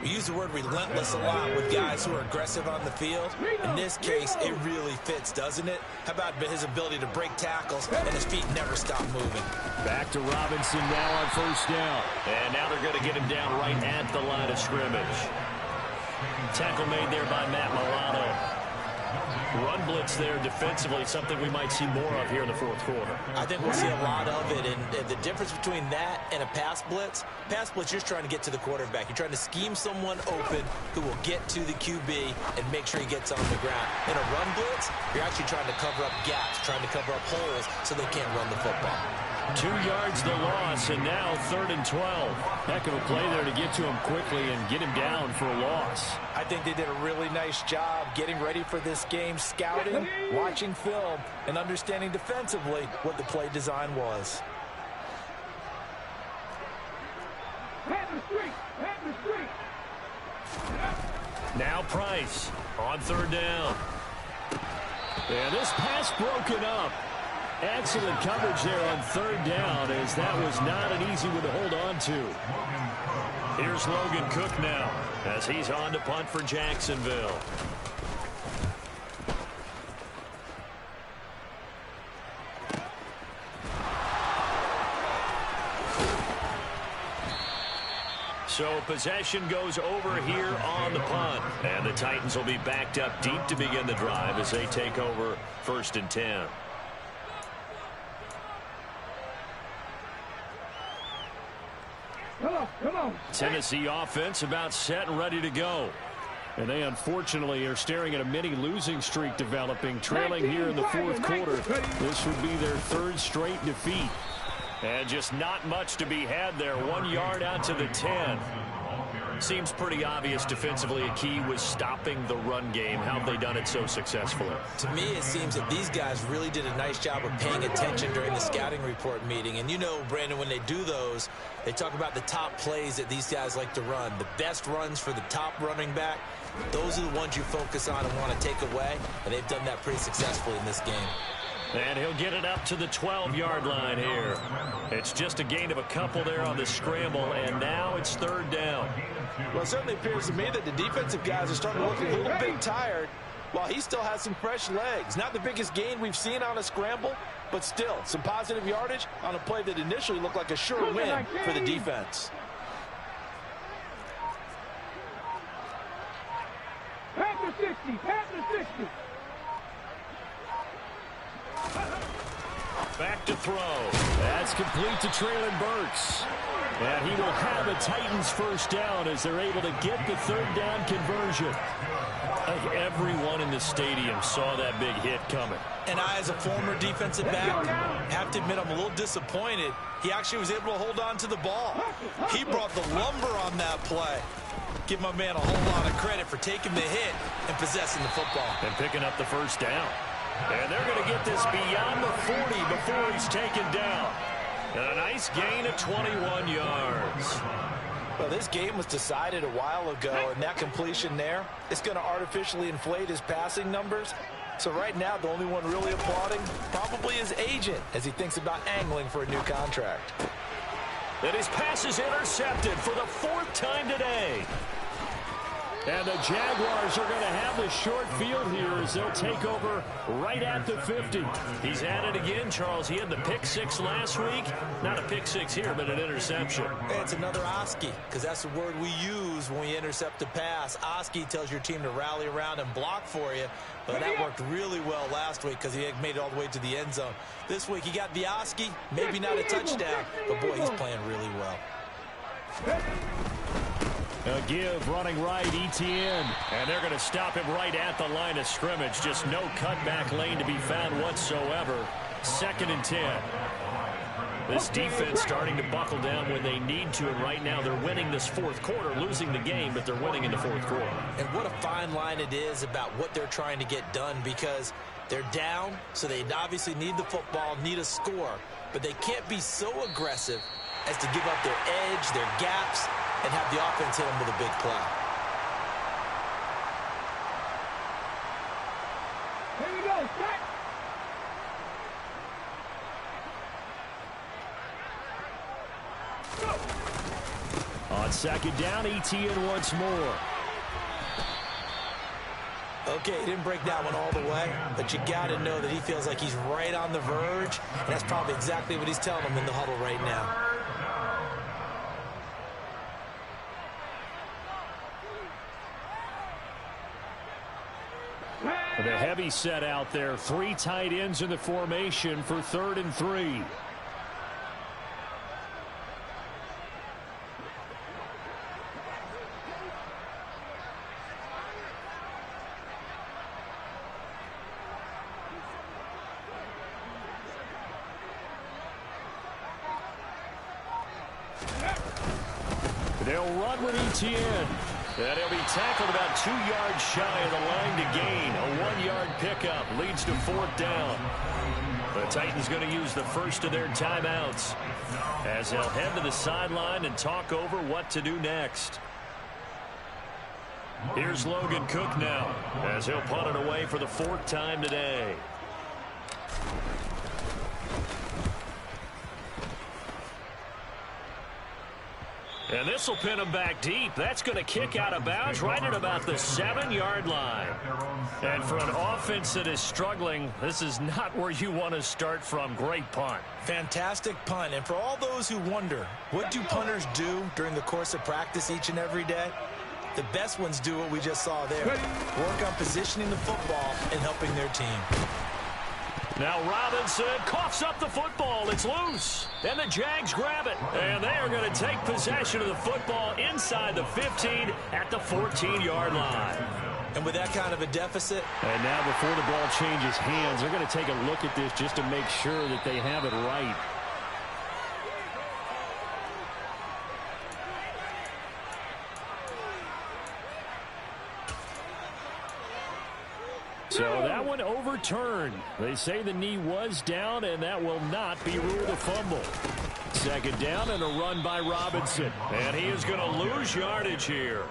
We use the word relentless a lot with guys who are aggressive on the field. In this case, it really fits, doesn't it? How about his ability to break tackles and his feet never stop moving? Back to Robinson now on 1st down. And now they're going to get him down right at the line of scrimmage. Tackle made there by Matt Milano. Run blitz there defensively, something we might see more of here in the 4th quarter. I think we'll see a lot of it, and the difference between that and a pass blitz, you're just trying to get to the quarterback. You're trying to scheme someone open who will get to the QB and make sure he gets on the ground. In a run blitz, you're actually trying to cover up gaps, trying to cover up holes so they can't run the football. 2 yards the loss, and now 3rd and 12. Heck of a play there to get to him quickly and get him down for a loss. I think they did a really nice job getting ready for this game, scouting, watching film, and understanding defensively what the play design was. Now Price on 3rd down. And this pass broken up. Excellent coverage there on 3rd down, as that was not an easy one to hold on to. Here's Logan Cook now as he's on to punt for Jacksonville. So possession goes over here on the punt. And the Titans will be backed up deep to begin the drive as they take over 1st and 10. Come on. Tennessee offense about set and ready to go. And they unfortunately are staring at a mini losing streak developing, trailing here in the 4th quarter. This would be their 3rd straight defeat. And just not much to be had there. 1 yard out to the 10. Seems pretty obvious defensively a key was stopping the run game. How have they done it so successfully? To me, it seems that these guys really did a nice job of paying attention during the scouting report meeting. And you know, Brandon, when they do those, they talk about the top plays that these guys like to run. The best runs for the top running back, those are the ones you focus on and want to take away. And they've done that pretty successfully in this game. And he'll get it up to the 12-yard line here. It's just a gain of a couple there on the scramble, and now it's third down. Well, it certainly appears to me that the defensive guys are starting to look a little bit tired while he still has some fresh legs. Not the biggest gain we've seen on a scramble, but still some positive yardage on a play that initially looked like a sure win for the defense. Panther 60, Panther 60. Back to throw. That's complete to Traylon Burks. And he will have a Titans first down as they're able to get the third down conversion. I think everyone in the stadium saw that big hit coming. And I, as a former defensive back, have to admit I'm a little disappointed. He actually was able to hold on to the ball. He brought the lumber on that play. Give my man a whole lot of credit for taking the hit and possessing the football. And picking up the first down. And they're going to get this beyond the 40 before he's taken down. And a nice gain of 21 yards. Well, this game was decided a while ago, and that completion there is going to artificially inflate his passing numbers. So right now, the only one really applauding probably his agent as he thinks about angling for a new contract. And his pass is intercepted for the fourth time today. And the Jaguars are going to have the short field here as they'll take over right at the 50. He's at it again, Charles. He had the pick six last week. Not a pick six here, but an interception. It's another Oski, because that's the word we use when we intercept a pass. Oski tells your team to rally around and block for you. But that worked really well last week because he had made it all the way to the end zone. This week he got the Oski, maybe not a touchdown, but boy, he's playing really well. A give running right, ETN. And they're going to stop him right at the line of scrimmage. Just no cutback lane to be found whatsoever. 2nd and 10. This defense starting to buckle down when they need to, and right now they're winning this fourth quarter, losing the game, but they're winning in the fourth quarter. And what a fine line it is about what they're trying to get done, because they're down, so they obviously need the football, need a score, but they can't be so aggressive as to give up their edge, their gaps, and have the offense hit them with a big play. Here we go, set. On 2nd down, ETN once more. Okay, he didn't break that one all the way, but you got to know that he feels like he's right on the verge, and that's probably exactly what he's telling them in the huddle right now. The heavy set out there. 3 tight ends in the formation for 3rd and 3. They'll run with ETN. And he'll be tackled about 2 yards shy of the line to gain. A 1-yard pickup leads to 4th down. The Titans going to use the first of their timeouts as they'll head to the sideline and talk over what to do next. Here's Logan Cook now as he'll punt it away for the 4th time today. And this will pin him back deep. That's going to kick out of bounds right at about the 7-yard line. And for an offense that is struggling, this is not where you want to start from. Great punt. Fantastic punt. And for all those who wonder, what do punters do during the course of practice each and every day? The best ones do what we just saw there. Work on positioning the football and helping their team. Now Robinson coughs up the football. It's loose. And the Jags grab it. And they are going to take possession of the football inside the 15 at the 14-yard line. And with that kind of a deficit. And now before the ball changes hands, they're going to take a look at this just to make sure that they have it right. So that one overturned. They say the knee was down, and that will not be ruled a fumble. 2nd down and a run by Robinson. And he is going to lose yardage here.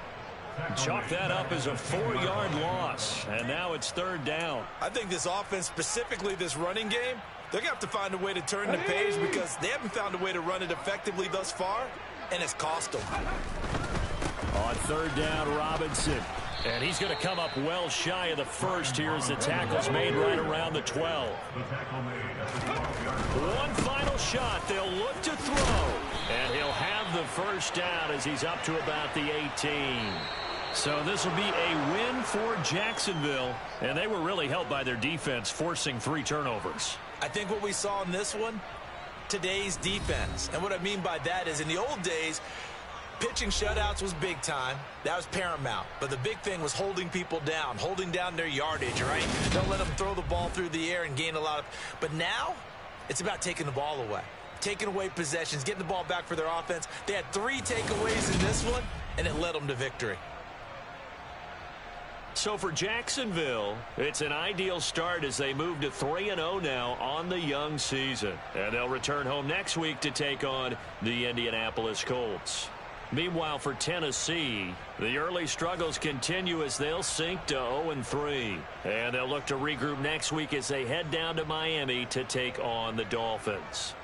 Chalk that up as a 4-yard loss, and now it's 3rd down. I think this offense, specifically this running game, they're going to have to find a way to turn the page because they haven't found a way to run it effectively thus far, and it's cost them. On 3rd down, Robinson. And he's going to come up well shy of the first here as the tackle's made right around the 12. One final shot. They'll look to throw. And he'll have the first down as he's up to about the 18. So this will be a win for Jacksonville. And they were really helped by their defense, forcing 3 turnovers. I think what we saw in this one, today's defense. And what I mean by that is in the old days, pitching shutouts was big time. That was paramount. But the big thing was holding people down, holding down their yardage, right? Don't let them throw the ball through the air and gain a lot of... But now, it's about taking the ball away. Taking away possessions, getting the ball back for their offense. They had 3 takeaways in this one, and it led them to victory. So for Jacksonville, it's an ideal start as they move to 3-0 now on the young season. And they'll return home next week to take on the Indianapolis Colts. Meanwhile, for Tennessee, the early struggles continue as they'll sink to 0-3. And they'll look to regroup next week as they head down to Miami to take on the Dolphins.